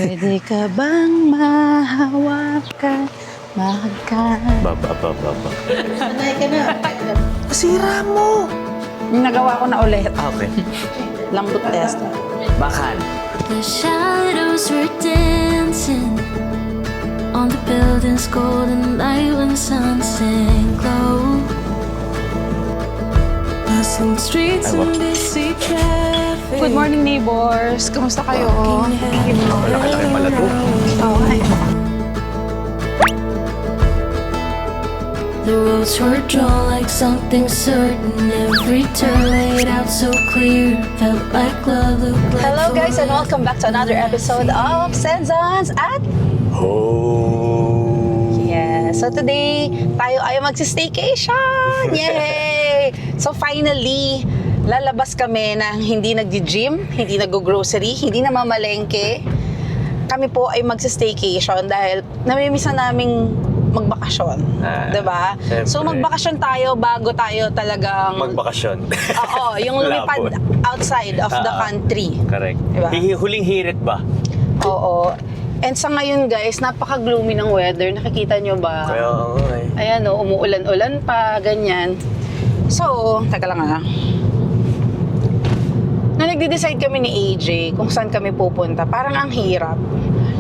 Pwede ka bang mahawakan, mahagkan? Baba. Sanay ka na. Sira mo! Nagawa ko na ulit. Okay. Lambot test. Bakan. The shadows were dancing on the building's golden light when the sun sank low. Passing streets and busy traffic. Good morning, neighbors. Kamusta kayo? Malaki pala to. Okay. The roads were drawn like something certain. Every turn laid out so clear. Felt like love looked like Hello guys and welcome back to another episode of Senzons at Oh. Yeah. So today, tayo ay magsi-staycation! Yay! So finally, lalabas kami na hindi nag-gym, hindi nag-grocery, hindi na mamalengke. Kami po ay magsi-staycation dahil namimiss na naming magbakasyon. Diba? Siyempre. So magbakasyon tayo bago tayo talagang... Magbakasyon. Oo, yung lumipad Labot. outside of the country. Correct. Diba? Huling hirit ba? Oo. And sa ngayon guys, napaka-gloomy ng weather. Nakikita nyo ba? Kaya okay. Ayan o, umuulan-ulan pa, ganyan. So, teka lang ha. Na nagde-decide kami ni AJ kung saan kami pupunta, parang ang hirap.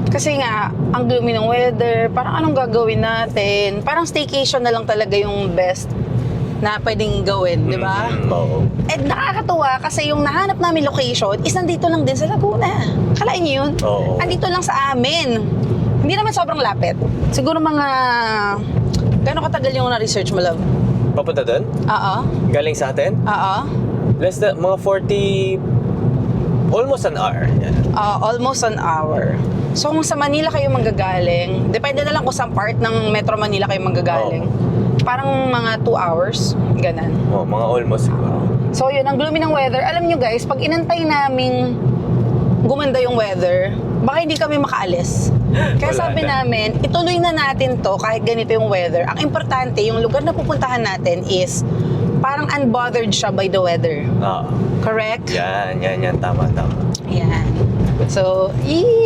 Kasi nga, ang gloomy ng weather, parang anong gagawin natin? Parang staycation na lang talaga yung best na pwedeng gawin, di ba? Oo. Eh, nakakatuwa kasi yung nahanap namin location is nandito lang din sa Laguna. Kalain niyo yun? Oo. Nandito lang sa amin. Hindi naman sobrang lapit. Siguro mga... Gano'ng katagal yung na-research mo, love? Papunta doon? Oo. Galing sa atin? Oo. Less than, mga 40... Almost an hour. Yan. Almost an hour. So kung sa Manila kayo manggagaling, depende na lang kung saan part ng Metro Manila kayo manggagaling. Parang mga 2 hours, ganun. Oh, mga almost siguro. So yun, ang gloomy ng weather. Alam nyo guys, pag inantay naming gumanda yung weather, baka hindi kami makaalis. Kaya Wala sabi na. namin, ituloy na natin to kahit ganito yung weather. Ang importante, yung lugar na pupuntahan natin is parang unbothered siya by the weather. Oo. Correct? Yan. Tama. Yan. So,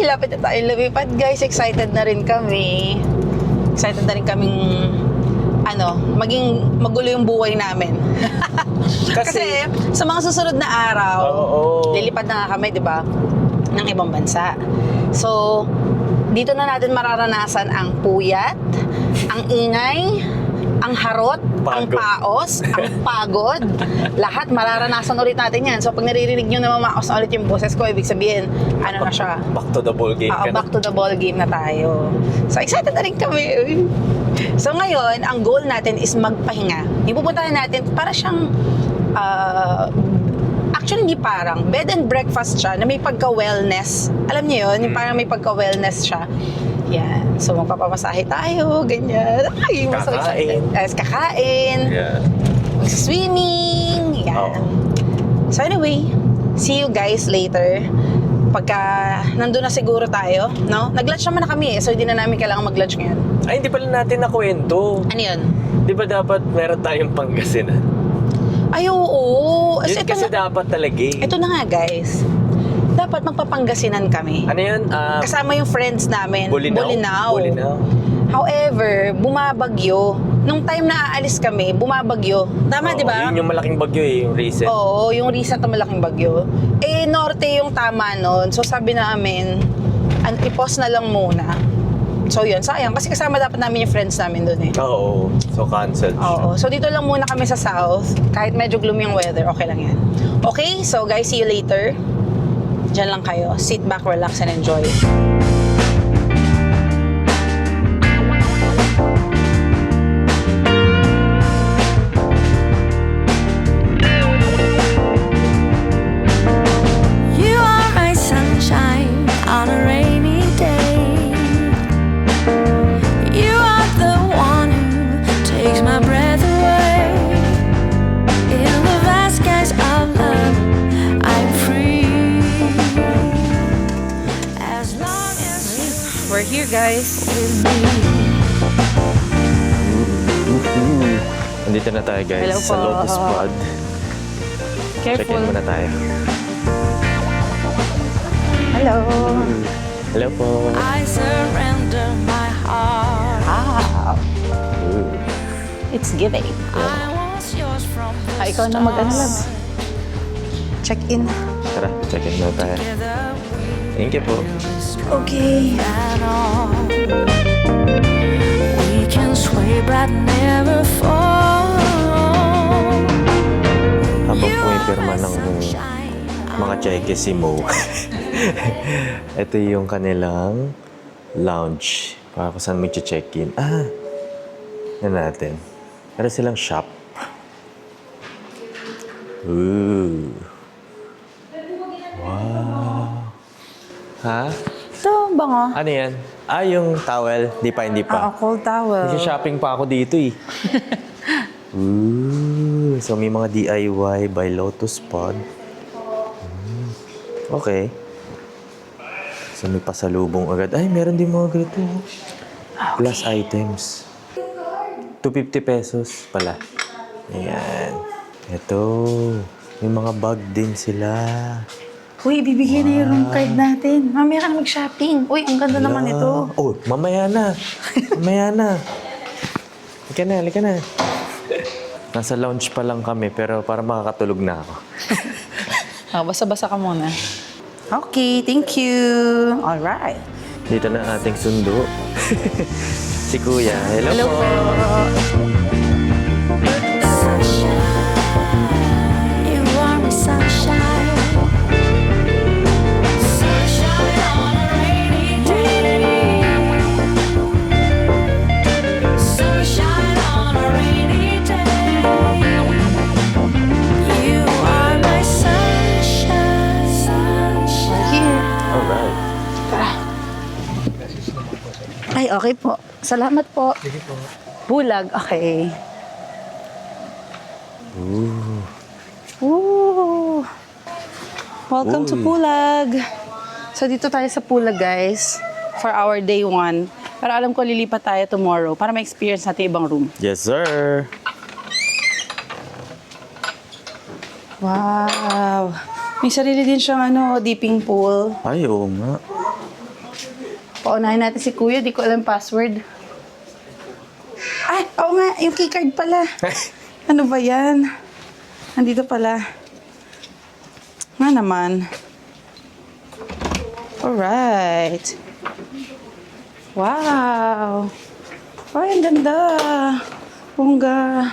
lapit na tayo lumipad guys. Excited na rin kami. Excited na rin kaming maging magulo yung buhay namin. Kasi sa mga susunod na araw, lilipad na nga kami, di ba? Ng ibang bansa. So, dito na natin mararanasan ang puyat, ang ingay, ang harot, ang paos, ang pagod. Lahat mararanasan ulit natin yan. So pag naririnig nyo na mamaos na ulit yung boses ko, ibig sabihin, ano na siya? Back to the ball game ka na. Back to the ball game na tayo. So excited na rin kami. So ngayon, ang goal natin is magpahinga. Yung pupuntahan natin, para siyang, actually hindi parang, bed and breakfast siya na may pagka-wellness. Alam niyo yun? Yung parang may pagka-wellness siya. Yan. So, magpapamasahe tayo, ganyan. Ay, so excited. Kakain. Yeah. Swimming. Yan. Oh. So, anyway, see you guys later. Pagka nandun na siguro tayo, no? Nag-lunch naman na kami so hindi na namin kailangan mag-lunch ngayon. Ay, hindi pala natin nakwento. Ano yun? Di ba dapat meron tayong Pangasinan? Ay, oo. Yun kasi dapat talaga eh. Ito na nga, guys. Dapat magpapangasinan kami. Ano yun? Kasama yung friends namin. Bolinao. However, bumabagyo. Nung time na aalis kami, bumabagyo. Tama, di ba? Yun yung malaking bagyo eh, yung recent. Oo, yung recent na malaking bagyo. Eh, norte yung tama nun. So, sabi namin, i-pause na lang muna. So, yun. Sayang. Kasi kasama dapat namin yung friends namin dun eh. Oo. So, canceled siya. Oo. So, dito lang muna kami sa south. Kahit medyo gloomy yung weather, okay lang yan. Okay? So, guys, see you later. Diyan lang kayo. Sit back, relax, and enjoy. You are my sunshine on a rainy day. You are the one who takes my breath away. In the vast skies of love, I'm free. As long as We're here, guys. you're with me. Nandito na tayo guys Hello sa po. Lotus Pod. Careful. Check-in muna tayo. Hello. Hello po. I surrender my heart. Ah, it's giving. I was yours from the Ikaw na mag-ano lang. start. Check in. Tara, check-in na tayo. Together Thank you po. Okay. and all. We can sway but never fall. Habang You are pumipirma my ng sunshine. mga cheque si Mo. Ito yung kanilang lounge. Para kung saan mo check-in. Yan natin. Meron silang shop. Ooh. Wow. Ha? Ito, bango. Ano yan? Yung towel. Hindi pa. Cold towel. Shopping pa ako dito eh. Ooh. So may mga DIY by Lotus Pod. Okay. So may pasalubong agad. Ay, meron din mga ganito. Plus items. 250 pesos pala. Ayan. Ito. May mga bag din sila. Uy, ibibigay na yung room card natin. Mamaya ka na mag-shopping. Uy, ang ganda naman ito. Oh, mamaya na. Mamaya na. Halika na. Nasa lounge pa lang kami, pero para makakatulog na ako. Basa-basa ka muna. Okay, thank you. Alright. Dito na ang ating sundo. Si Kuya. Hello, po. You are my sunshine. Sunshine on a rainy day. Sunshine on a rainy day. You are my sunshine. Sunshine. Alright. Ay, okay po. Salamat po. Sige po. Bulag, okay. Ooh. Welcome to Uy. Pulag. So, dito tayo sa Pulag, guys. For our day 1. Pero alam ko, lilipat tayo tomorrow para ma-experience natin ibang room. Yes, sir. Wow. May sarili din siyang dipping pool. Ay, oo nga. Paunahin natin si Kuya, di ko alam password. Ay, oo nga, yung keycard pala. Ano ba yan? Nandito pala. Nga naman. Alright. Wow. Ay, ang ganda. Bongga.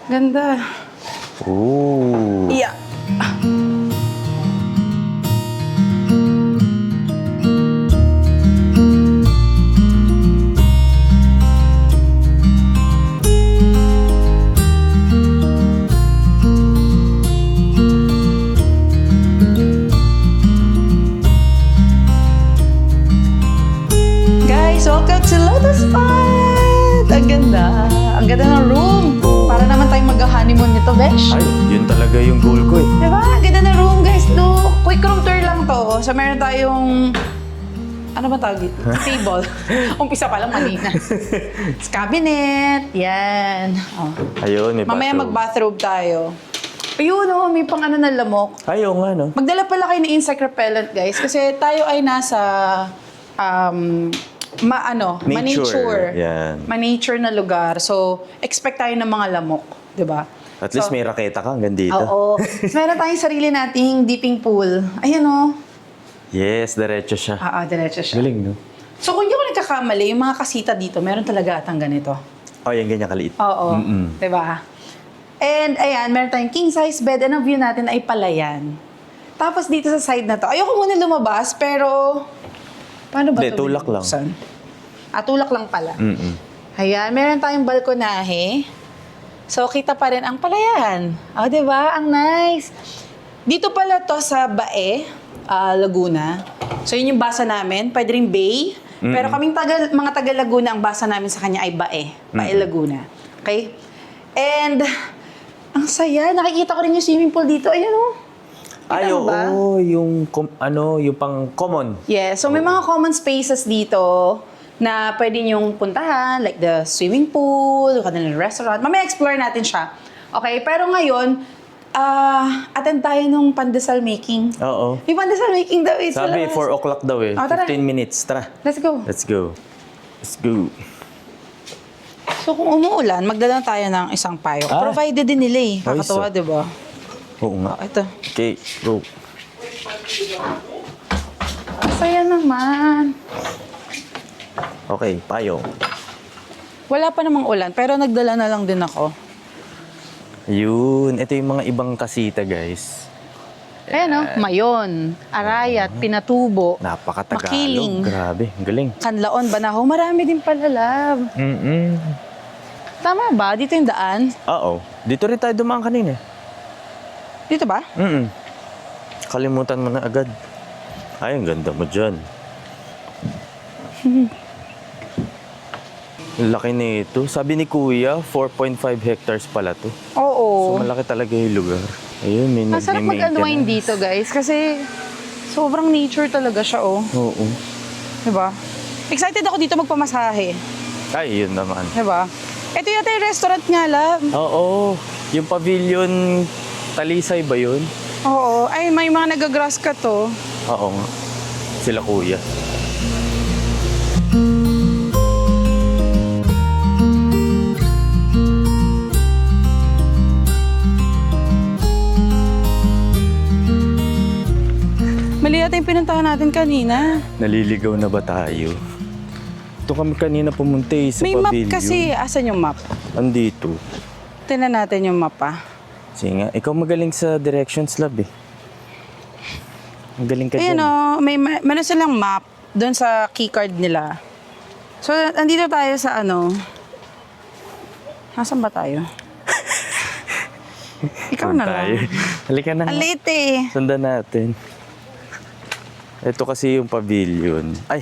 Ganda. Ooh. Yeah. Guys, welcome to Lotus Pod! Ang ganda. Ang ganda ng room. Para naman tayong mag-honeymoon nito, Besh. Ay, yun talaga yung goal ko eh. Diba? Ang ganda ng room, guys. Do. Quick room tour lang to. So, meron tayong... Ano ba tawag dito? Table. Umpisa pa lang, mali na. Cabinet. Yan. Oh. Ayun, may Mamaya bathroom. mag-bathrobe tayo. Ayun, may pang ano na lamok. Ay, oo nga, no? Magdala pala kayo ng insect repellent, guys. Kasi tayo ay nasa... Nature. Yan. Ma-nature na lugar. So, expect tayo ng mga lamok. Diba? At least may raketa ka hanggang dito. Oo. So, meron tayong sarili nating dipping pool. Ayan o. Yes, diretso siya. Diretso siya. Galing, no? So, kung hindi ko nagkakamali, yung mga kasita dito, meron talaga atang ganito. Oh, yung ganyan kaliit. Oo. Mm-mm. Diba? And, ayan, meron tayong king-size bed and ang view natin ay palayan. Tapos dito sa side na to, ayoko muna lumabas, pero... Paano ba Hindi, ito tulak lang. binubuksan? Tulak lang pala. Mm-mm. Ayan, meron tayong balkonahe. So, kita pa rin ang palayan. Diba? Ang nice. Dito pala to sa Bae, Laguna. So, yun yung basa namin. Pwede rin Bay. Pero kaming mga taga Laguna, ang basa namin sa kanya ay Bae. Bae, Laguna. Okay? And, ang saya. Nakikita ko rin yung swimming pool dito. Ayan o. Ay, mo ba? oo. Yung pang common. Yeah, so may mga common spaces dito na pwede nyong puntahan, like the swimming pool, yung kanilang restaurant. Mamaya explore natin siya. Okay, pero ngayon, Attend tayo nung pandesal making. Oo. May pandesal making daw eh. sa Sabi, labas. 4 o'clock daw eh. Oh, tara. 15 minutes. Tara. Let's go. Let's go. Let's go. So kung umuulan, magdala tayo ng isang payo. Ah. Provided din nila eh. Kakatawa, Ayos, di ba? Oo nga. Ito. Okay, go. Masaya naman. Okay, payong. Wala pa namang ulan, pero nagdala na lang din ako. Ayun. Ito yung mga ibang kasita, guys. Ayan o, Mayon, Arayat, Pinatubo, Napakatagalog. Makiling. Grabe, ang galing. Kanlaon, Banahaw, marami din pala, love. Mm-mm. Tama ba? Dito yung daan? Oo. Dito rin tayo dumaan kanina. Dito ba? Mm-mm. Kalimutan mo na agad. Ay, ang ganda mo dyan. Ang laki nito. Sabi ni Kuya, 4.5 hectares pala to. Oo. So, malaki talaga yung lugar. Ayun, may Masarap mag-unwind dito, guys, kasi sobrang nature talaga siya, oh. Oo. Diba? Excited ako dito magpamasahe. Ay, yun naman. Diba? Ito yata yung restaurant nga, love. Oo. Yung pavilion, Talisay ba yun? Oo. Ay, may mga nagagrass ka to. Oo nga. Sila Kuya. Mali yata yung pinuntahan natin kanina. Naliligaw na ba tayo? Ito kami kanina pumunta eh, sa May map pavilion. kasi. Asan yung map? Andito. Tingnan natin yung map, ah. Sige nga, ikaw magaling sa directions lab eh. Magaling ka Ayan dyan. o, meron silang map doon sa keycard nila. So, andito tayo sa ano. Nasaan ba tayo? Ikaw na Tayo. lang. Halika na. Ang late eh. Sundan natin. Ito kasi yung pavilion. Ay,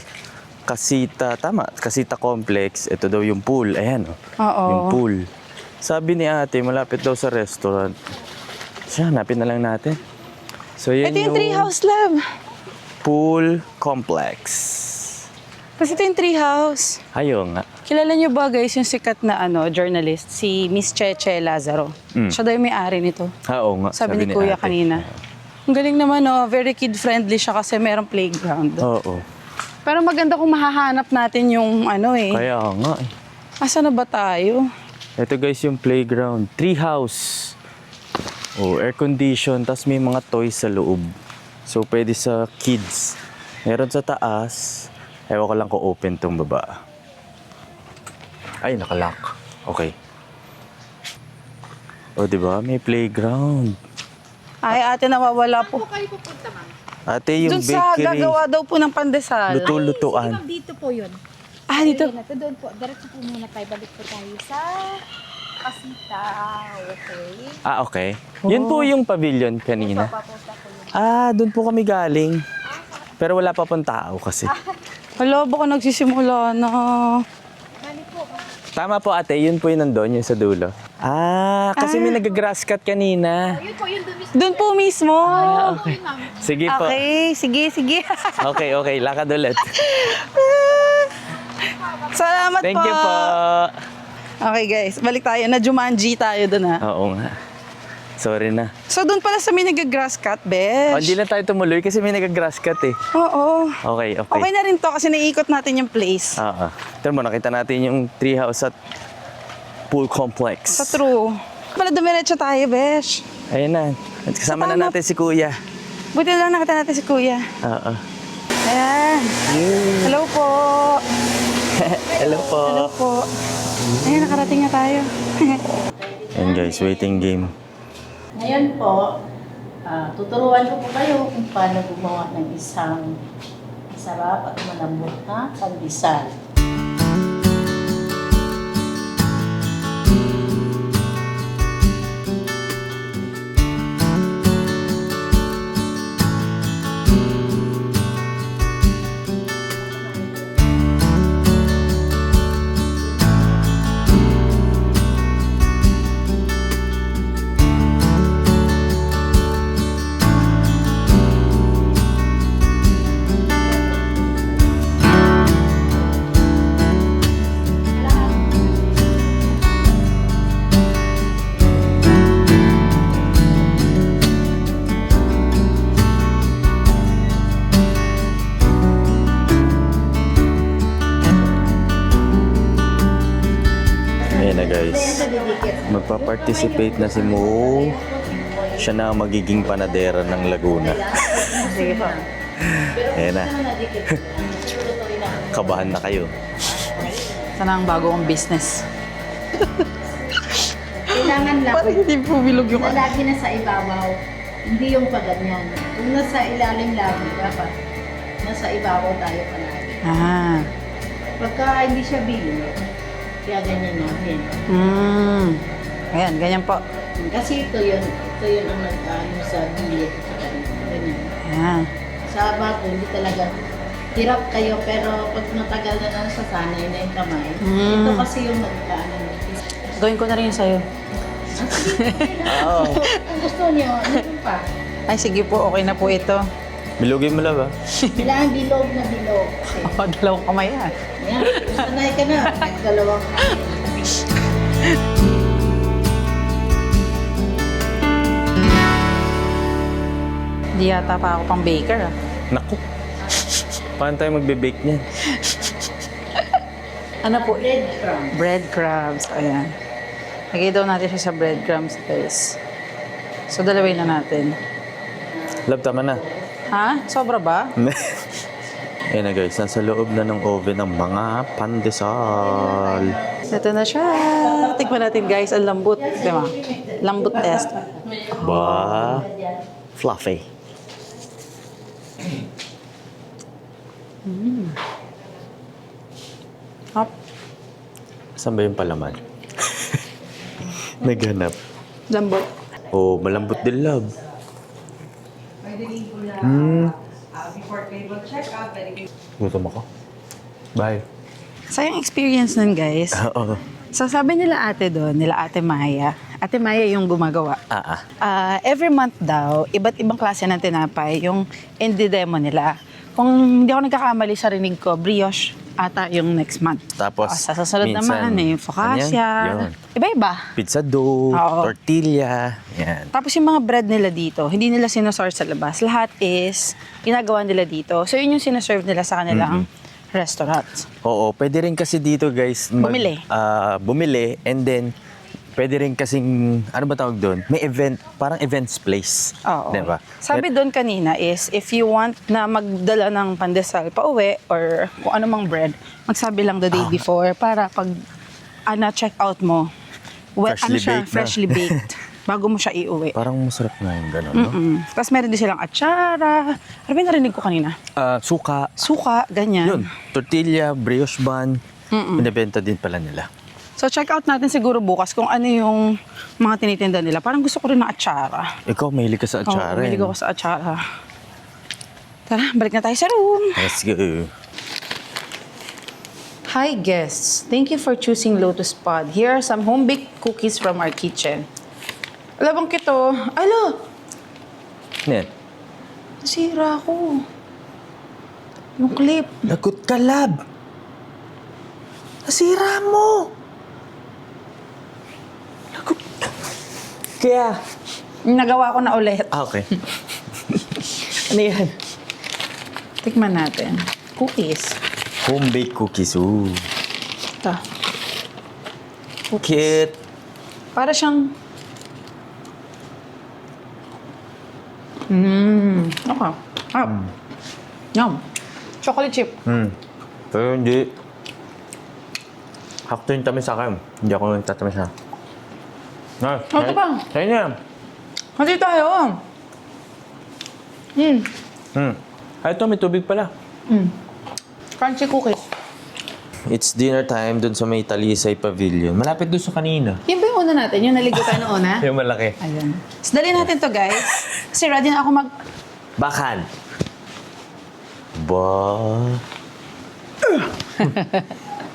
Casita. Tama, Casita Complex. Ito daw yung pool. Ayan o. Oo. Yung pool. Sabi ni ate, malapit daw sa restaurant. Siya, hanapin na lang natin. So, yan Ito yung treehouse, love. Pool Complex. Kasi ito yung treehouse. Ayaw nga. Kilala niyo ba guys yung sikat na journalist, si Miss Cheche Lazaro? Siya daw yung may-ari nito. Oo nga. Sabi ni Kuya ate. kanina. Ang galing naman, no? Very kid-friendly siya kasi merong playground. Oo. Pero maganda kung mahahanap natin yung Kaya nga eh. Asa na ba tayo? Ito guys yung playground. Treehouse. Oh, air condition. Tapos may mga toys sa loob. So pwede sa kids. Meron sa taas. Ewan ko lang kung open tong baba. Ay, nakalock. Okay. O, diba? May playground. Ay, ate, nawawala po. Ate, yung Doon sa bakery. gagawa daw po ng pandesal. Luto-lutuan. Ma'am, dito po yun. Ah, dito. Ayun na to, doon po. Diretso po muna tayo. Balik po tayo sa Casita. Okay. Ah, okay. Yun po yung pavilion kanina. Papunta po yun. Ah, doon po kami galing. Pero wala pa pong tao kasi. Hala, baka nagsisimula na. Balik po. Tama po ate, yun po yung nandun, yung sa dulo. Ah, kasi may nag-grass cut kanina. Yun po, yun doon mismo. Doon po mismo. Okay, ma'am. Sige po. Okay, sige. Okay, lakad ulit. Salamat Thank po. you po. Okay guys, balik tayo. Na Jumanji tayo doon ha. Oo nga. Sorry na. So doon pala sa may nag-grass cut, besh. Oh, hindi na tayo tumuloy kasi may nag-grass cut eh. Oo. Okay. Okay na rin to kasi naiikot natin yung place. Oo. Ito mo, nakita natin yung treehouse at pool complex. Sa true. Pala dumiretso tayo, besh. Ayun na. At kasama na Tama. natin si Kuya. Buti lang nakita natin si Kuya. Oo. Ayan. Hello po. Hello po. Hello po. Ayan, nakarating na tayo. Ayan guys, waiting game. Ngayon po, tuturuan ko po kayo kung paano gumawa ng isang masarap at malambot na pandesal. guys. Magpa-participate na si Mo. Siya na ang magiging panadera ng Laguna. Sige po. Ayan na. Kabahan na kayo. Sana ang bago kong business. Kailangan lang. Parang hindi pubilog yung Na lagi na sa ibabaw. Hindi yung paganyan. Kung nasa ilalim lagi, dapat nasa ibabaw tayo palagi. Ah. Pagka hindi siya bilo, kaya ganyan natin. Ayan, ganyan po. Kasi ito yun ang nag-ano sa gilid. Ganyan. Ayan. Sa bato, hindi talaga hirap kayo, pero pag natagal na nasasanay na yung kamay, ito kasi yung nag-ano. Gawin ko na rin sa'yo. Kung gusto niyo, ano pa? Ay, sige po. Okay na po ito. Bilogin mo lang ba? Kailangan bilog na bilog. O, dalawang kamay yan. Ayan, sanay ka na. Nagdalawang kamay. Hindi yata pa ako pang baker, ah. Naku. Paano tayo magbe-bake niyan? Ano po? Breadcrumb. Breadcrumbs. Ayan. Lagay daw natin siya sa breadcrumbs, guys. So, dalawin na natin. Love, tama na. Ha? Sobra ba? Ayan na guys, nasa loob na ng oven ng mga pandesal. Ito na siya. Tikman natin, guys. Ang lambot. Diba? Lambot test. Ba? Fluffy. Hop. Saan ba yung palaman? Naghanap. Lambot. Oh, malambot din, love. Gutom ako. Bye. Sayang experience nun, guys. Oo. So, sabi nila ate doon, nila ate Maya. Ate Maya yung gumagawa. Every month daw, iba't ibang klase ng tinapay yung demo nila. Kung hindi ako nagkakamali sa rinig ko, brioche ata yung next month. Tapos, Sa susunod minsan, naman, focaccia. ano yan? Yun. Iba-iba. Pizza dough, Oo. tortilla, yan. Tapos yung mga bread nila dito, hindi nila sinosource sa labas. Lahat is ginagawa nila dito. So yun yung sinoserve nila sa kanilang restaurants. Oo, pwede rin kasi dito guys, Bumili. Bumili and then pwede rin kasing, ano ba tawag doon? May event, parang events place. Oo. Diba? Sabi doon kanina is, if you want na magdala ng pandesal pa uwi or kung ano mang bread, magsabi lang the day before para pag check out mo, Freshly baked na. freshly baked, bago mo siya iuwi. Parang masarap nga yung gano'n, no? Tapos meron din silang atsara. Ano ba yung narinig ko kanina? Suka. Suka, ganyan. Yun, tortilla, brioche bun, binibenta din pala nila. So check out natin siguro bukas kung ano yung mga tinitinda nila. Parang gusto ko rin ng atsara. Ikaw, mahilig ka sa atsara. Oo, mahilig ako sa atsara. Tara, balik na tayo sa room. Let's go. Hi guests, thank you for choosing Lotus Pod. Here are some home-baked cookies from our kitchen. Alabang kito. Alo! Net. Nasira ko. Yung clip. Lagot ka, lab. Nasira mo. Lagot ka. Kaya. Nagawa ko na ulit. Okay. Ano yan? Tikman natin. Cookies. Home-baked cookies. Ooh. Ito. Cute. Para siyang... Okay. Yum. Chocolate chip. Pero hindi. Hakto yung tamis sa akin. Hindi ako nagtatamis na. Ito pa. Sa'yo niya. Kasi tayo. Ay, ito, may tubig pala. Crunchy cookies. It's dinner time dun sa may Talisay Pavilion. Malapit dun sa kanina. Yan ba yung una natin? Yung naligo tayo na una? Yung malaki. Ayun. So, dali natin to, guys. Kasi ready na ako Bakan. Ba?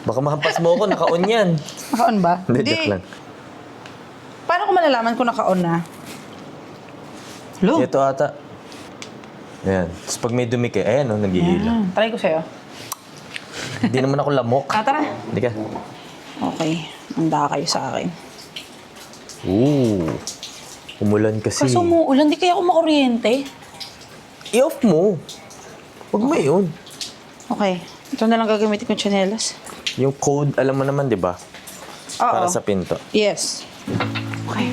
Baka mahampas mo ako, naka-on yan. Naka-on ba? Hindi, joke lang. Paano ko malalaman kung naka-on na? Hello? Ito ata. Ayan. Tapos pag may dumi kayo, ayan o, nag-iila. Try ko sa'yo. Hindi naman ako lamok. Tara. Hindi ka. Okay. Handa kayo sa akin. Ooh. Umulan kasi. Kaso umuulan, di kaya ako makuryente. I-off mo. Huwag mo yun. Okay. Ito na lang gagamitin kong tsinelas. Yung code, alam mo naman, di ba? Oo. Para sa pinto. Yes. Okay.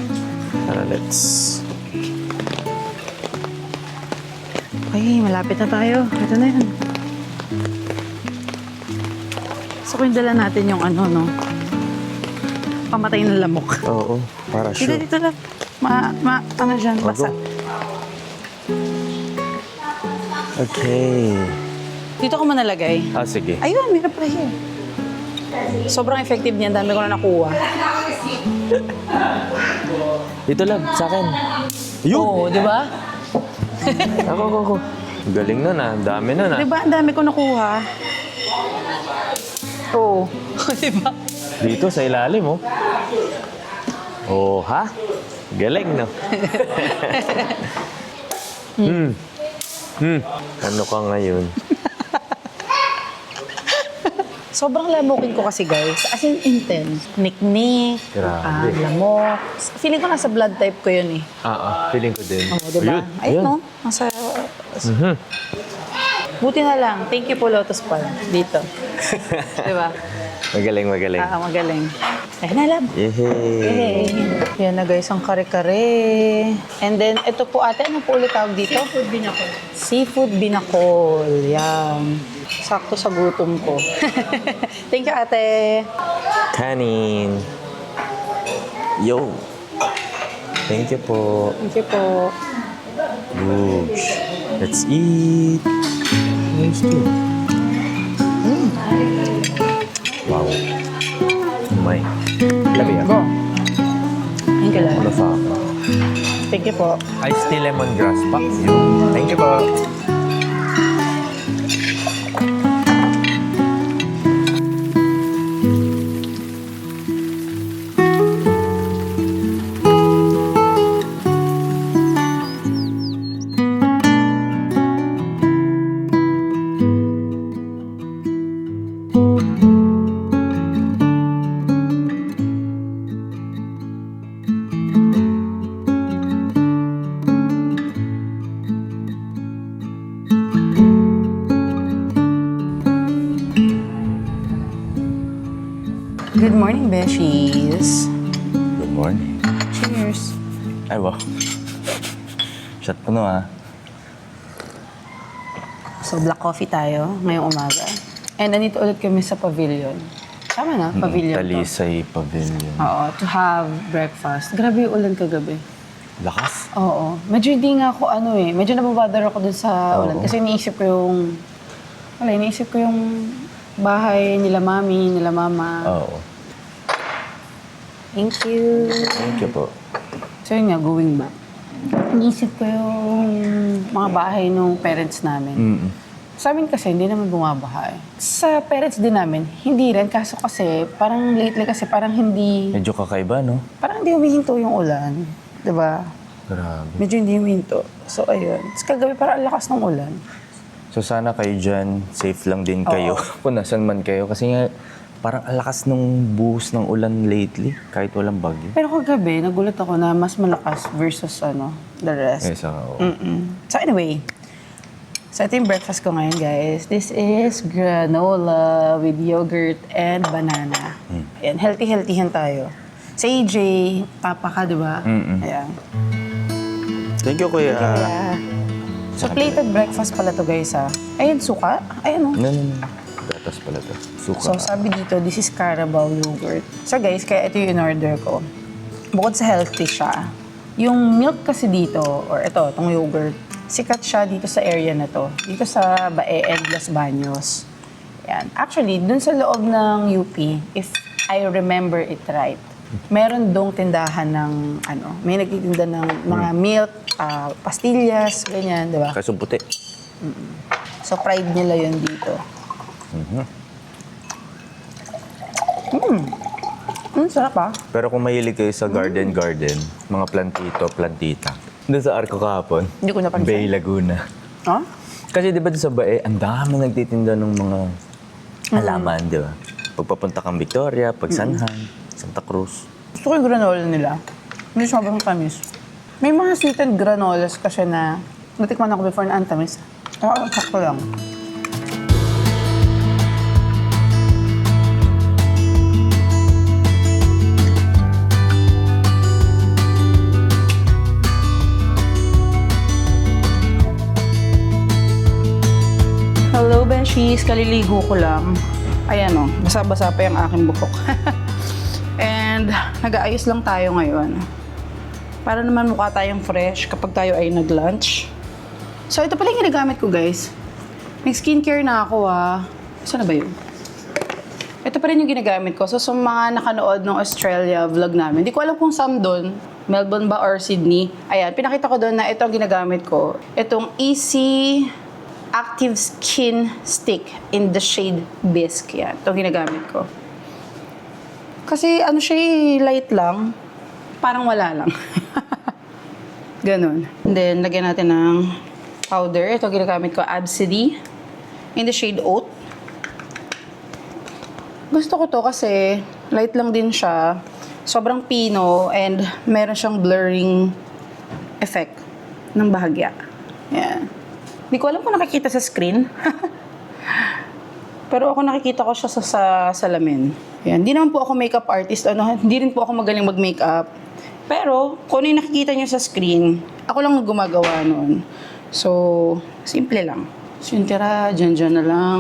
Let's... Okay, malapit na tayo. Ito na yun. So, kung dala natin yung ano, no? Pamatay ng lamok. Oo, para Dito, sure. dito lang. Ano dyan, basa. Okay. Dito ko manalagay. Sige. Ayun, meron pala here. Sobrang effective niyan. Dami ko na nakuha. Dito lang, sa akin. Yun! Oo, di ba? Ako. Galing nun ah. Dami nun ah. Di ba? Ang dami ko nakuha. Oo. Di ba? Dito sa ilalim oh. Oh, ha? Galing no? Ano ka ngayon? Sobrang lamukin ko kasi, guys. As in, intense. Niknik, Grabe. lamok. Feeling ko nasa blood type ko yun eh. Feeling ko din. Oo, di ba? Ayun, no? Nasa... Buti na lang. Thank you po, Lotus Palm. Dito. Di ba? Magaling. Magaling. Ayun na, lab. Yehey! Yan na, guys, ang kare-kare. And then, ito po, ate, ano po ulit tawag dito? Seafood binakol. Seafood binakol. Yan. Sakto sa gutom ko. Thank you, ate. Kanin! Yo! Thank you po. Thank you po. Goosh. Let's eat! Nice too. Wow. May. Labi Go. Thank you, lab. Ano pa? Thank you po. Iced tea lemongrass pa. Thank you po. Good morning, Beshies. Good morning. Cheers. Ay, wow. Shot po no ah. So, black coffee tayo ngayong umaga. And nandito ulit kami sa pavilion. Tama na, pavilion to. Talisay Pavilion. Oo, to have breakfast. Grabe yung ulan kagabi. Lakas. Oo. Medyo hindi nga ako medyo nababother ako dun sa Oo. ulan. Kasi iniisip ko yung bahay nila mami, nila mama. Oo. Thank you. Thank you po. So yun nga, going back. Iniisip ko yung mga bahay ng parents namin. Sa amin kasi, hindi naman bumabahay. Sa parents din namin, hindi rin. Kaso kasi, parang lately kasi, parang hindi, Medyo kakaiba, no? parang hindi humihinto yung ulan. Diba? Grabe. Medyo hindi humihinto. So, ayun. Tapos kagabi, parang ang lakas ng ulan. So sana kayo dyan, safe lang din kayo. Kung nasan man kayo. Kasi nga, parang ang lakas nung buhos ng ulan lately, kahit walang bagyo. Pero kagabi, nagulat ako na mas malakas versus the rest. Eh, sa So anyway, so ito yung breakfast ko ngayon, guys. This is granola with yogurt and banana. Ayan, healthy-healthyhan tayo. Sa AJ, papa ka, di ba? Ayan. Thank you, Kuya. Kaya, so plated breakfast pala to, guys, ha. Ayun, suka. Ayun, oh. No. Gatas pala to. Suka. So, sabi dito, this is Carabao yogurt. So, guys, kaya ito yung in-order ko. Bukod sa healthy siya, yung milk kasi dito, or itong yogurt, sikat siya dito sa area na to. Dito sa Bae and Las Baños. Yan. Actually, dun sa loob ng UP, if I remember it right, meron dong tindahan ng, may nagtitinda ng mga milk, pastillas, ganyan, di ba? Kasong puti. So, pride nila yun dito. Sarap ah. Pero kung mahilig kayo sa garden, mga plantita. Doon sa Arco kahapon. Hindi ko napansin. Bay Laguna. Ha? Kasi di ba doon sa Bae, ang dami nagtitinda ng mga halaman, di ba? Pagpapunta kang Victoria, Pagsanhan, Santa Cruz. Gusto ko yung granola nila. Hindi sobrang tamis. May mga sweetened granolas kasi na natikman ako before na ang tamis. Sakto lang. is kaliligo ko lang. Ayan o, basa-basa pa yung aking buhok. And nag-aayos lang tayo ngayon. Para naman mukha tayong fresh kapag tayo ay nag-lunch. So ito pala yung ginagamit ko guys. May skincare na ako Saan na ba yun? Ito pa rin yung ginagamit ko. So sa mga nakanood ng Australia vlog namin, hindi ko alam kung saan doon, Melbourne ba or Sydney. Ayan, pinakita ko doon na ito ang ginagamit ko. Itong Easy Active Skin Stick in the shade Bisque. Yan, ito ang ginagamit ko. Kasi ano siya, light lang. Parang wala lang. Ganon. And then, lagyan natin ng powder. Ito ginagamit ko, Absidy. In the shade Oat. Gusto ko to kasi light lang din siya. Sobrang pino and meron siyang blurring effect ng bahagya. Yan. Hindi ko alam kung nakikita sa screen. Pero ako nakikita ko siya sa salamin. Yan. Hindi naman po ako makeup artist. Hindi rin po ako magaling mag-makeup. Pero, kung ano yung nakikita niyo sa screen, ako lang ang gumagawa noon. So, simple lang. So, yung tira, dyan na lang.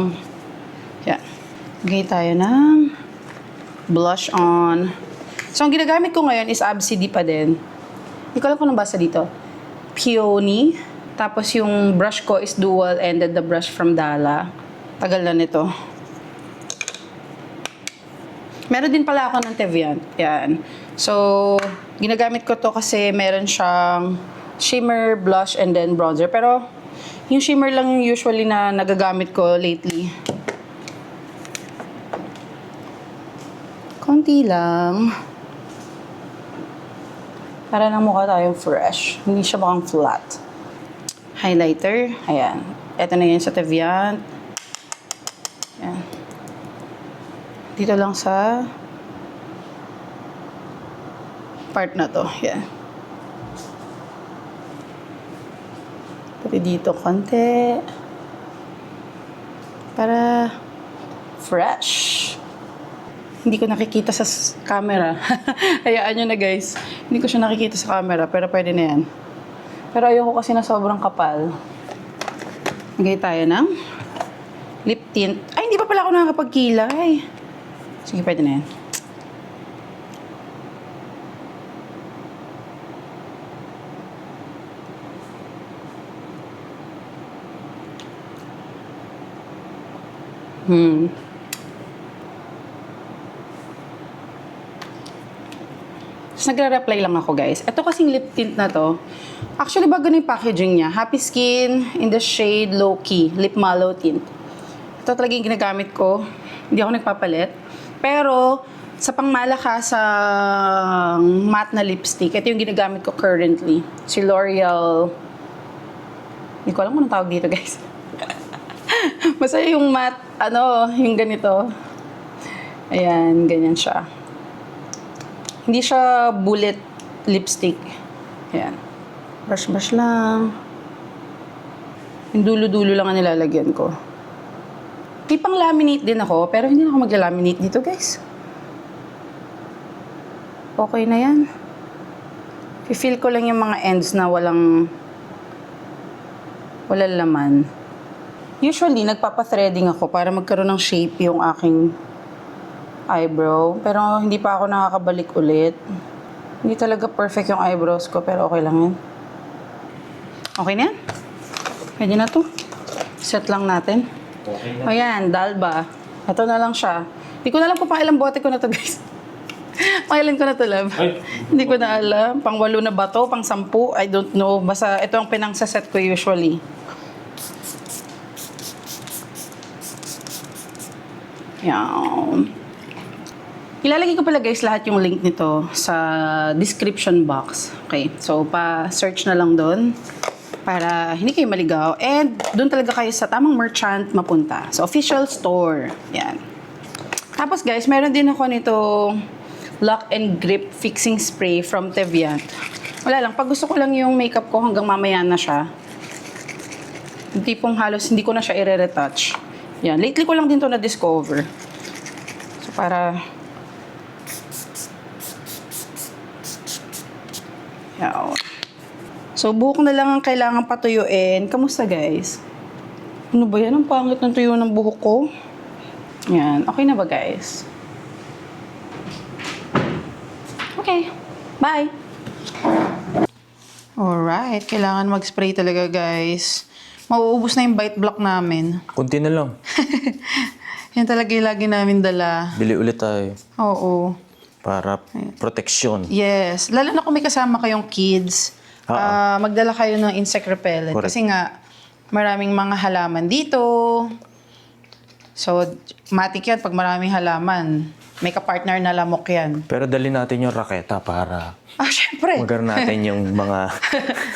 Yan. Lagay tayo ng blush on. So, ang ginagamit ko ngayon is Absidy pa din. Hindi ko alam kung nabasa dito. Peony. Tapos, yung brush ko is dual-ended, the brush from Dala. Tagal na nito. Meron din pala ako ng Teviant. Yan. So, ginagamit ko to kasi meron siyang shimmer, blush, and then bronzer. Pero, yung shimmer lang yung usually na nagagamit ko lately. Konti lang. Para nang mukha tayong fresh. Hindi siya mukhang flat. Highlighter. Ayan. Ito na yun sa Teviant. Ayan. Dito lang sa part na to. Yan. Pati dito konti. Para fresh. Hindi ko nakikita sa camera. Hayaan nyo na guys. Hindi ko siya nakikita sa camera pero pwede na yan. Pero ayoko kasi na sobrang kapal. Lagay tayo ng lip tint. Ay, hindi pa pala ako nakakapagkilay. Sige, pwede na yan. Tapos nagre-reply lang ako guys. Ito kasing lip tint na to. Actually, bago na yung packaging niya. Happy Skin in the shade Low Key. Lip Mallow Tint. Ito talaga yung ginagamit ko. Hindi ako nagpapalit. Pero, sa pangmalakasang matte na lipstick, ito yung ginagamit ko currently. Si L'Oreal. Hindi ko alam kung anong tawag dito guys. Basta yung matte, yung ganito. Ayan, ganyan siya. Hindi siya bullet lipstick. Ayan. Brush lang. Yung dulo-dulo lang ang nilalagyan ko. May pang-laminate din ako, pero hindi na ako mag-laminate dito, guys. Okay na yan. I-feel ko lang yung mga ends na walang laman. Usually, nagpapa-threading ako para magkaroon ng shape yung aking eyebrow. Pero hindi pa ako nakakabalik ulit. Hindi talaga perfect yung eyebrows ko, pero okay lang yan. Okay na yan? Pwede na to. Set lang natin. Okay na. Ayan, Dalba. Ito na lang siya. Hindi ko na alam kung pang ilang bote ko na to, guys. Pang ilan ko na to, love? Hindi ko na alam. Pang 8 na ba to? Pang 10? I don't know. Basta ito ang pinangsaset ko usually. Yan. Ilalagay ko pala guys lahat yung link nito sa description box. Okay, so pa-search na lang doon para hindi kayo maligaw. And doon talaga kayo sa tamang merchant mapunta. Sa official store. Yan. Tapos guys, meron din ako nito Lock and Grip Fixing Spray from Teviant. Wala lang, pag gusto ko lang yung makeup ko hanggang mamaya na siya. Yung tipong halos hindi ko na siya i-retouch. Yan, lately ko lang din to na-discover. So para So, buhok na lang ang kailangan patuyuin. Kamusta, guys? Ano ba yan? Ang pangit ng tuyo ng buhok ko. Yan. Okay na ba, guys? Okay. Bye. Alright. Kailangan mag-spray talaga, guys. Mauubos na yung bite block namin. Kunti na lang. Yan talaga yung lagi namin dala. Bili ulit tayo. Oo. Para proteksyon. Yes. Lalo na kung may kasama kayong kids, magdala kayo ng insect repellent. Correct. Kasi nga, maraming mga halaman dito. So, matik yan pag maraming halaman. May kapartner na lamok yan. Pero dali natin yung raketa para Syempre. magar natin yung mga...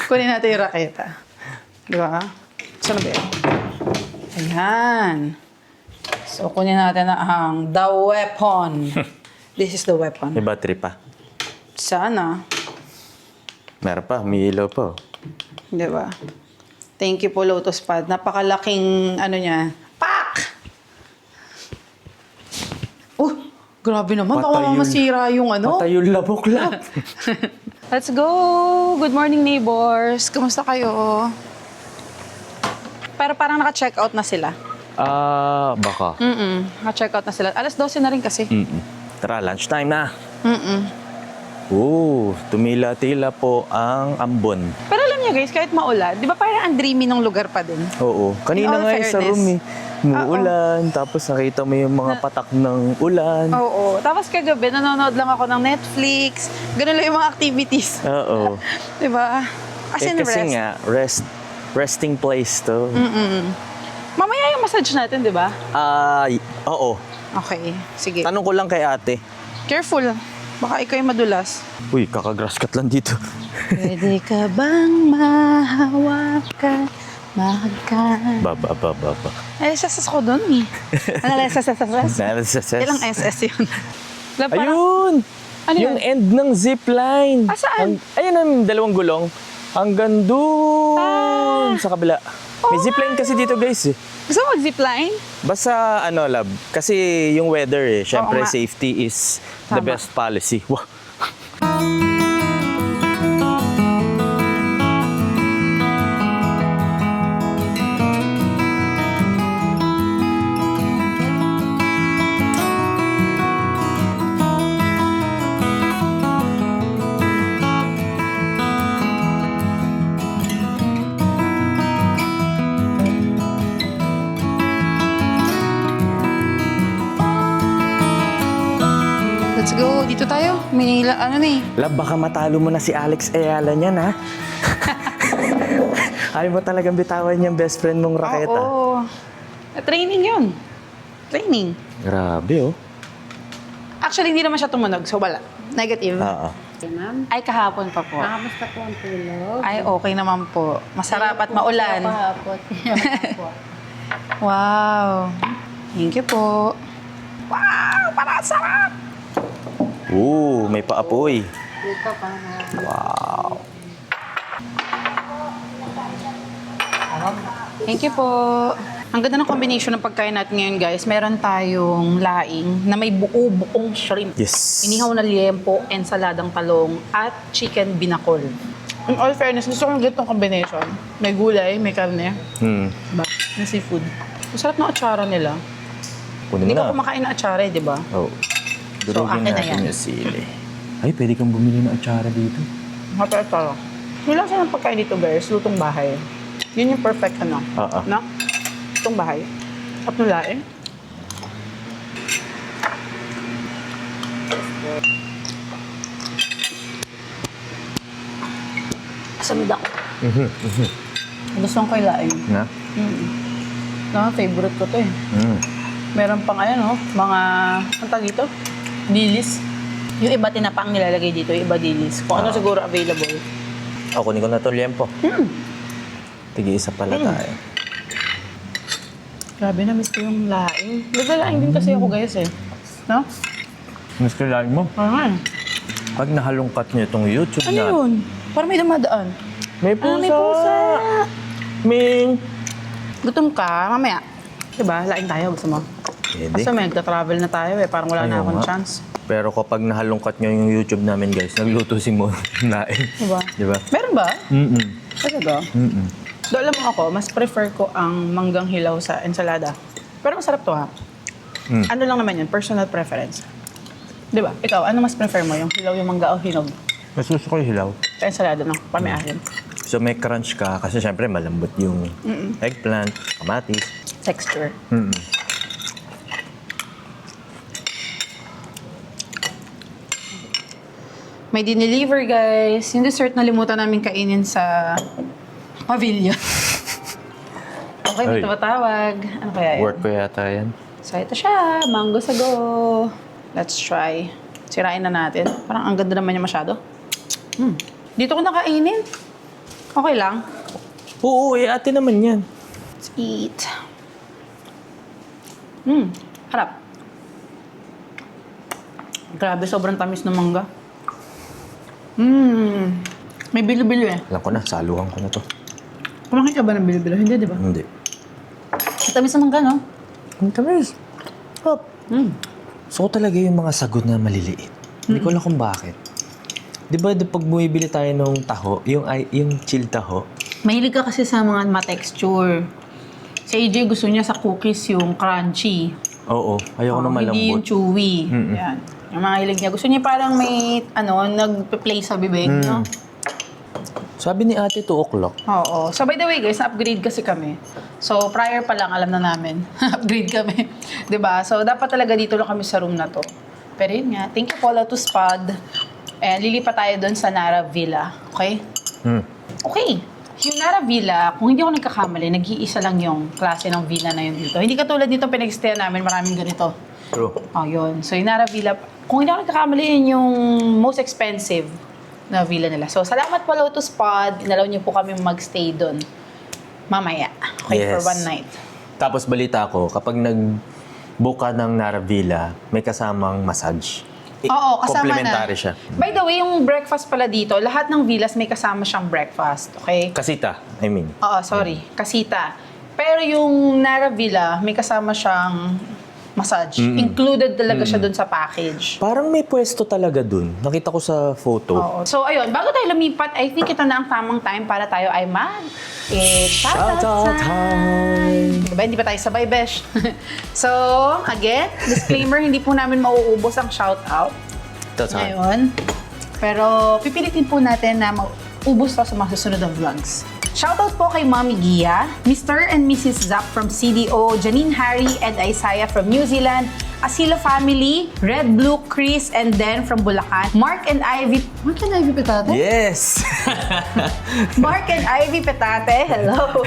Kunin natin yung raketa. Di ba? Saan ba yan? Ayan. So, kunin natin ang the weapon. This is the weapon. May battery pa. Sana. Meron pa, may ilaw pa. Di ba? Thank you po, Lotus Pad. Napakalaking, ano niya, pak! Grabe naman. Baka masira yung ano. Patay yung labok-lab. Let's go! Good morning, neighbors. Kamusta kayo? Pero parang naka-check out na sila. Baka. Naka-check out na sila. Alas 12 na rin kasi. Tara, lunchtime na. Tumila-tila po ang ambon. Pero alam niyo guys, kahit maulan, di ba parang ang dreamy ng lugar pa din? Oo. Kanina In all nga yung sa fairness. room Muulan, tapos nakita mo yung mga patak ng ulan. Oo. Tapos kagabi, nanonood lang ako ng Netflix. Ganun lang yung mga activities. Oo. Di ba? As in Kasi rest. nga, resting place to. Mamaya yung massage natin, di ba? Oo. Okay. Sige. Tanong ko lang kay ate. Careful. Baka ikaw yung madulas. Uy, kakagraskat lang dito. Pwede ka bang mahawakan? Mahagkan. Baba. Ay, sasas ko dun eh. Ano lang, sasas? Ilang Ayun! SS yun? Ano Yung yun? end ng zipline. Saan? Ayun ang dalawang gulong. Hanggang doon sa kabila. May zipline kasi dito, guys. Gusto mo mag-zipline? Basta lab. Kasi yung weather syempre nga. safety is the Tama. best policy. Wow. Let's go. Dito tayo. May ano na eh. Lab, baka matalo mo na si Alex Ayala niyan, ha? Ayaw mo talagang bitawan yung best friend mong raketa. Oo. Training yun. Training. Grabe, oh. Actually, hindi naman siya tumunog. So, wala. Negative. Oo. Okay, ma'am. Ay, kahapon pa po. Nakamusta po ang tulog? Ay, okay naman po. Masarap at maulan. Kahapon. Wow. Thank you po. Wow! Parang sarap! May paapoy. Dito pa na. Wow. Thank you po. Ang ganda ng combination ng pagkain natin ngayon, guys. Meron tayong laing na may buo-buong shrimp. Yes. Inihaw na liempo, ensaladang talong, at chicken binakol. In all fairness, gusto kong ganitong combination. May gulay, may karne, diba? Na seafood. Masarap na atsara nila. Kunin mo Hindi na. ko kumakain ng atsara, di ba? Oh. Durugin akin na natin yan. yung sili. Ay, pwede kang bumili ng atsara dito. Mata atsara. Wala sa ng pagkain dito, guys. Lutong bahay. Yun yung perfect ano. Oo. No? Lutong bahay. At nulain. Samid ako. Gusto ko yung laing. Na? Favorite ko to eh. Meron pang mga, ang tawag dito? Dilis. Yung iba tinapang nilalagay dito, yung iba dilis. Kung ano siguro available. Kunin ko na to liempo. Tig-isa pala tayo. Grabe na, miss ko yung laing. Naglaing din kasi ako guys eh. No? Mas kailangan mo. Ano? Pag nahalungkat niyo itong YouTube Ano yun? Parang may dumadaan. May pusa! may pusa! Ming! Gutom ka, mamaya. Diba? Laing tayo, gusto mo? Pwede. Kasi may nagta-travel na tayo eh. Parang wala na Ayaw akong nga. chance. Pero kapag nahalungkat niyo yung YouTube namin, guys, nagluto si Mo nain. Diba? Diba? Meron ba? Mm-mm. Talaga? Do, alam mo ako, mas prefer ko ang manggang hilaw sa ensalada. Pero masarap to ha. Ano lang naman yun, personal preference. Di ba? Ikaw, ano mas prefer mo? Yung hilaw, yung mangga o hinog? Mas gusto ko yung hilaw. Sa ensalada, no? Pami asin. So may crunch ka kasi syempre malambot yung eggplant, kamatis. Texture. May dineliver, guys. Yung dessert na limutan namin kainin sa pavilion. Okay, may Ay. tumatawag. Ano kaya yun? Work ko yata yan. So, ito siya. Mango sago. Let's try. Sirain na natin. Parang ang ganda naman niya masyado. Dito ko nakainin. Okay lang. Oo, ate naman yan. Let's eat. Harap. Grabe, sobrang tamis ng mangga. May bilo-bilo eh. Alam ko na, saluhan ko na to. Kumakit ka ba ng bilo-bilo? Hindi, di ba? Hindi. Ang tamis ng mangga, no? Ang tamis. Hop. So talaga yung mga sagot na maliliit. Hindi ko alam kung bakit. Di ba pag bumibili tayo ng taho, yung chilled taho, Mahilig ka kasi sa mga ma-texture. Si AJ gusto niya sa cookies yung crunchy. oo, ayoko na Hindi yung malambot. chewy. Yan. Yung mga hilig niya. Gusto niya parang may, nag-play sa bibig, no? Sabi ni ate 2 o'clock. Oo. So, by the way, guys, na-upgrade kasi kami. So, prior pa lang, alam na namin. Upgrade kami. 'Di ba? So, dapat talaga dito lang kami sa room na to. Pero yun nga, thank you, Paula, to Spud. And lilipat tayo doon sa Nara Villa. Okay? Okay. Yung Nara Villa, kung hindi ako nagkakamali, nag-iisa lang yung klase ng villa na yun dito. Hindi katulad nito pinag-stayan namin, maraming ganito. True. Oh, yun. So, yung Nara Villa, kung hindi ako nagkakamali, yun yung most expensive na villa nila. So, salamat po, Lotus Pod. Inalaw niyo po kami mag-stay doon mamaya. Okay, for Yes. one night. Tapos balita ko, kapag nag-book ka ng Nara Villa, may kasamang massage. Oo, kasama na. Complimentary siya. By the way, yung breakfast pala dito, lahat ng villas may kasama siyang breakfast. Okay? Kasita, I mean. Oo, sorry. Kasita. Pero yung Nara Villa, may kasama siyang massage. Included talaga siya dun sa package. Parang may pwesto talaga dun. Nakita ko sa photo. Oo. So, ayun, bago tayo lumipat, I think ito na ang tamang time para tayo ay shoutout time! Diba, hindi pa tayo sabay, besh? So, again, disclaimer, hindi po namin mauubos ang shoutout That's hard. ngayon. Pero, pipilitin po natin na maubos to sa mga susunod na vlogs. Shoutout po kay Mommy Gia, Mr. and Mrs. Zap from CDO, Janine Harry and Isaiah from New Zealand, Asila family, Red Blue Chris and Den from Bulacan, Mark and Ivy Petate? Yes! Mark and Ivy Petate, hello.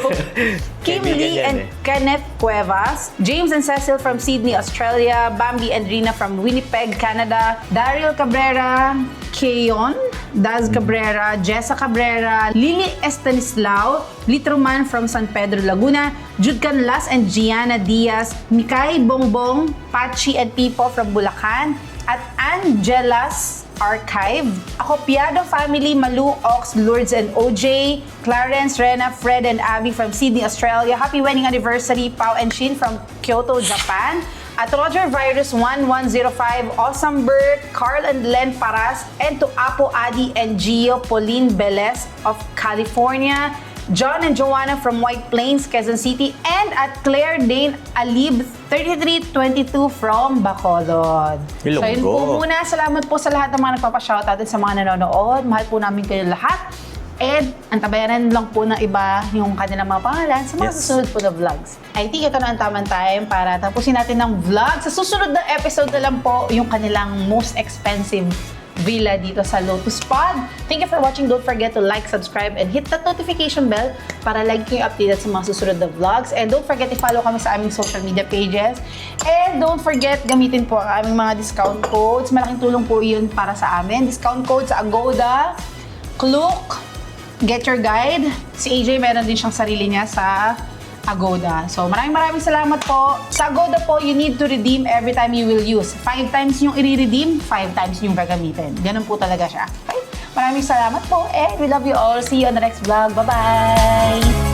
Kim Kaibigan Lee yan and Kenneth Cuevas, James and Cecil from Sydney, Australia, Bambi and Rina from Winnipeg, Canada, Daryl Cabrera, Keyon, Daz Cabrera, Jessa Cabrera, Lily Estanislao, Litroman from San Pedro, Laguna, Jude Canlas and Gianna Diaz, Mikay Bongbong, Pachi and Pipo from Bulacan, at Angela's Archive, Acopiado family, Malu, Ox, Lourdes and OJ, Clarence, Rena, Fred and Abby from Sydney, Australia, happy wedding anniversary, Pao and Shin from Kyoto, Japan, at Roger Virus 1105, Awesome Bird, Carl and Len Paras, and to Apo Adi and Gio Pauline Beles of California, John and Joanna from White Plains, Quezon City, and at Claire Dane Alib 3322 from Bacolod. So yun po muna. Salamat po sa lahat ng mga nagpapashoutout at sa mga nanonood. Mahal po namin kayo lahat. And antabayanan lang po ng iba yung kanilang mga pangalan sa mga susunod po na vlogs. I think ito na ang tamang time para tapusin natin ng vlog. Sa susunod na episode na lang po yung kanilang most expensive villa dito sa Lotus Pod. Thank you for watching. Don't forget to like, subscribe, and hit that notification bell para lagi kayo updated sa mga susunod na vlogs. And don't forget i-follow kami sa aming social media pages. And don't forget, gamitin po ang aming mga discount codes. Malaking tulong po yun para sa amin. Discount codes sa Agoda, Klook, Get Your Guide. Si AJ, meron din siyang sarili niya sa Agoda. So, maraming salamat po. Sa Agoda po, you need to redeem every time you will use. 5 times yung i-redeem, 5 times yung gagamitin. Ganun po talaga siya. Okay? Maraming salamat po and we love you all. See you on the next vlog. Bye-bye!